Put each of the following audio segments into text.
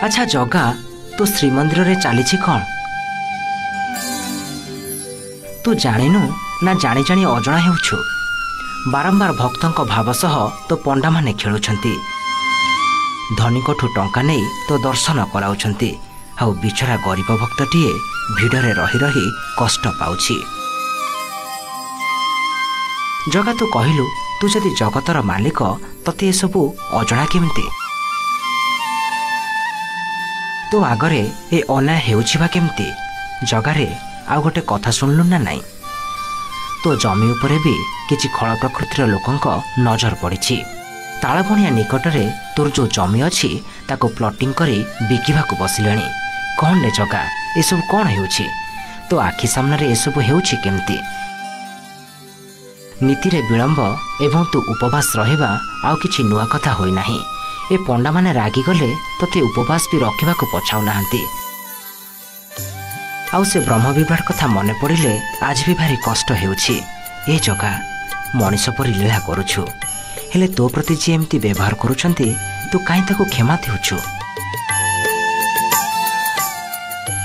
अच्छा जगा तू श्रीमंदिर रे चली कौन तू जाणिनु ना जानी जानी अजणा हेउछु बारंबार भक्तों भाव सह तो पंडा माने खेलुछंती धनिकठू टंका नहीं तो दर्शन कराउछंती आउ बिचरा गरीब भक्तटीए भिड़े रही रही कष्ट पाउछि। जगा तू कहलु तू जदि जगतर मालिक तते सबू अजणा केमती तो आगरे ए अन्याय हेउछिबा केमती जगारे आ गोटे कथा सुनलु ना नाई तो जमी उपरे भी किछि खळ प्रकृतिर लोकंक नजर पड़िछि तालबणिया निकटरे तोर जो जमी अछि ताको प्लटिंग करी बिकिबाकू बसिलेणी कौन ले जगा ए सब कौन हेउछि तो आखि सामने रे ए सब हेउछि केमती नीति रे विलंब एवं तू उपवास रहिबा आउ किछि नुआ कथा होई नाही ए पंडा माने रागी गले तते उपवास भी रखिबाकू पछाउ नाहंती आउ से ब्रह्म विवाह कथा मने पड़िले आज भी भारी कष्ट हेउछि ए जगा मनीष परि लीला करूछु हेले तो प्रति जे एमती व्यवहार करूछंती तू काई ताको क्षमा देउछु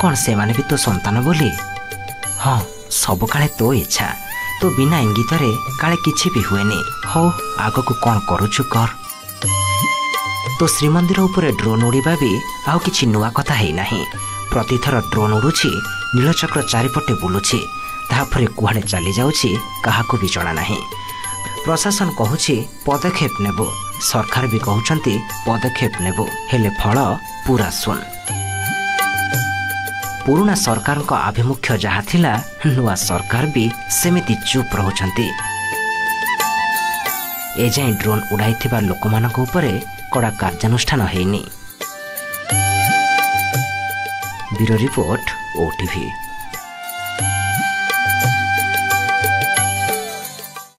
कौन से माने भी तो संतान बोली हाँ सब काले तो इच्छा तो बिना इंगित रे काले किछि भी हुएनी हो आग को कौन करूछु कर तो श्रीमंदिर उपरे ड्रोन उड़ीबा भी आउ किछि नुआ कथा हेई नाही प्रतिथर ड्रोन उड़ुछि नीलचक्र चारिपटे बुलुछि ताफरे कुहाड़े चली जाउछि काहाको भी जणा नाही प्रशासन कहूछि पदक्षेप नेबो सरकार भी कहउछंती पदक्षेप नेबो हेले फल पूरा सुन पुराना सरकार का आभिमुख्य जहा थिला नुआ सरकार भी सेमिति चुप रहउछंती ए जाई ड्रोन उड़ाइथिबा लोकमानक उपरे कड़ा कार्यानुष्ठान हेइनी। Bureau report OTV.